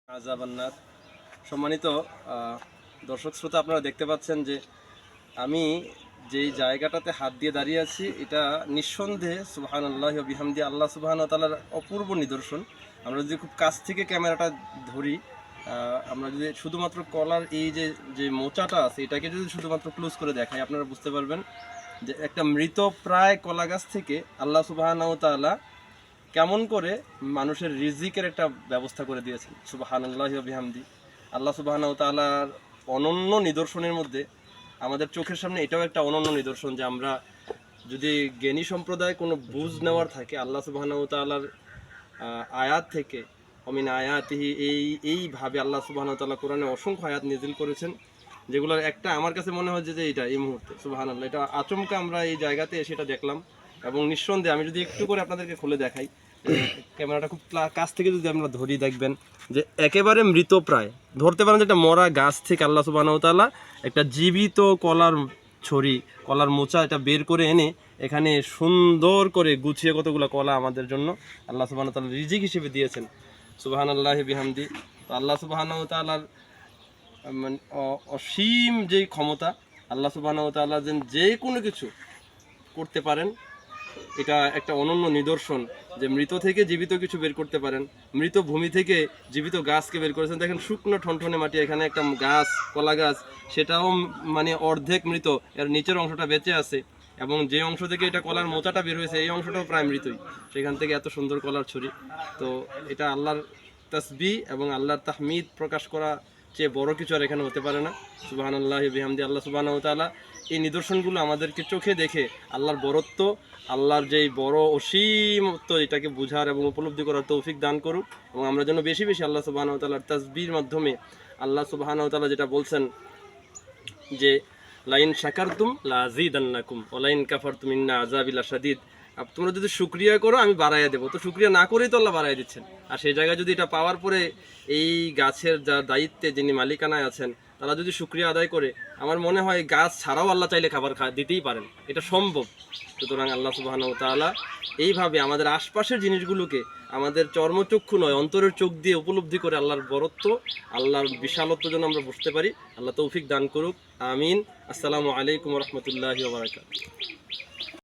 আজাবান্নার সম্মানিত দর্শক শ্রোতা, আপনারা দেখতে পাচ্ছেন যে আমি যেই জায়গাটাতে হাত দিয়ে দাঁড়িয়ে আছি এটা নিঃসন্দেহে সুবহানাল্লাহি ওয়া বিহামদি আল্লাহ সুবহানাহু ওয়া তাআলার অপূর্ব নিদর্শন। আমরা যদি খুব কাছ থেকে ক্যামেরাটা ধরি, আমরা যদি শুধুমাত্র কলার এই যে যে মোচাটা আছে এটাকে যদি শুধুমাত্র ক্লোজ করে দেখাই, আপনারা বুঝতে পারবেন যে একটা মৃত প্রায় কলা গাছ থেকে আল্লাহ সুবহানাহু ওয়া তাআলা কেমন করে মানুষের রিজিকের একটা ব্যবস্থা করে দিয়েছেন। সুবহানাল্লাহি ওয়া বিহামদি আল্লাহ সুবহানাহু ওয়া তাআলার অনন্য নিদর্শনের মধ্যে আমাদের চোখের সামনে এটাও একটা অনন্য নিদর্শন যে আমরা যদি জ্ঞানী সম্প্রদায় কোনো বুঝ নেওয়ার থাকে আল্লাহ সুবহানাহু ওয়া তাআলার আয়াত থেকে অমিন আয়াতিহি এইভাবে আল্লাহ সুবহানাহু ওয়া তাআলা কোরআনে অসংখ্য আয়াত নাযিল করেছেন, যেগুলোর একটা আমার কাছে মনে হয় যে এটা এই মুহূর্তে সুবহানাল্লাহ এটা আচমকা আমরা এই জায়গাতে এসে এটা দেখলাম। এবং নিঃসন্দেহে আমি যদি একটু করে আপনাদেরকে খুলে দেখাই, ক্যামেরাটা খুব কাছ থেকে যদি আমরা ধরি, দেখবেন যে একেবারে মৃত প্রায় ধরতে পারেন যে একটা মরা গাছ থেকে আল্লাহ সুবহানাহু ওয়া তাআলা একটা জীবিত কলার ছড়ি, কলার মোচা এটা বের করে এনে এখানে সুন্দর করে গুছিয়ে কতগুলো কলা আমাদের জন্য আল্লাহ সুবহানাহু ওয়া তাআলা রিজিক হিসেবে দিয়েছেন। সুবহানাল্লাহি বিহামদি। তো আল্লাহ সুবহানাহু ওয়া তাআলার অসীম যেই ক্ষমতা, আল্লাহ সুবহানাহু ওয়া তাআলা যে কোনো কিছু করতে পারেন, এটা একটা অনন্য নিদর্শন যে মৃত থেকে জীবিত কিছু বের করতে পারেন। মৃত ভূমি থেকে জীবিত গাছকে বের করেছেন। দেখেন শুকনো ঠনঠনে মাটি, এখানে একটা গাছ, কলা গাছ, সেটাও মানে অর্ধেক মৃত, এর নিচের অংশটা বেঁচে আছে এবং যে অংশ থেকে এটা কলার মোচাটা বের হয়েছে এই অংশটাও প্রায় মৃতই, সেখান থেকে এত সুন্দর কলার ছড়ি। তো এটা আল্লাহর তাসবিহ এবং আল্লাহর তাহমিদ প্রকাশ করা চেয়ে বড় কিছু আর এখানে হতে পারে না। সুবহানাল্লাহি বিহামদি আল্লাহ সুবহানাহু ওয়া তাআলা এই নিদর্শনগুলো আমাদেরকে চোখে দেখে আল্লাহর বরত্ব, আল্লাহর যেই বড় অসীমত্ব এটাকে বোঝার এবং উপলব্ধি করার তৌফিক দান করুক। এবং আমরা যেন বেশি বেশি আল্লাহ সুবহানাহু ওয়া তাআলার তাসবিহর মাধ্যমে আল্লাহ সুবহানাহু ওয়া তাআলা যেটা বলছেন যে লাইন শাকারতুম লাযীদান্নাকুম ওয়া লাইন কাফারতুম ইন্না আযাবি লাশাদীদ, তোমরা যদি শুকরিয়া করো আমি বাড়াইয়া দেবো। তো শুকরিয়া না করেই তো আল্লাহ বাড়াই দিচ্ছেন। আর সেই জায়গায় যদি এটা পাওয়ার পরে এই গাছের যার দায়িত্বে যিনি মালিকানায় আছেন তারা যদি শুকরিয়া আদায় করে, আমার মনে হয় গাছ ছাড়াও আল্লাহ চাইলে খাবার দিতেই পারেন, এটা সম্ভব। সুতরাং আল্লাহ সুবহানাহু ওয়া তাআলা এইভাবে আমাদের আশপাশের জিনিসগুলোকে আমাদের চর্মচক্ষু নয় অন্তরের চোখ দিয়ে উপলব্ধি করে আল্লাহর বরত্ব, আল্লাহর বিশালত্ব যেন আমরা বুঝতে পারি। আল্লাহ তৌফিক দান করুক, আমিন। আসসালামু আলাইকুম ওয়া রাহমাতুল্লাহি ওয়া বারাকাতুহু।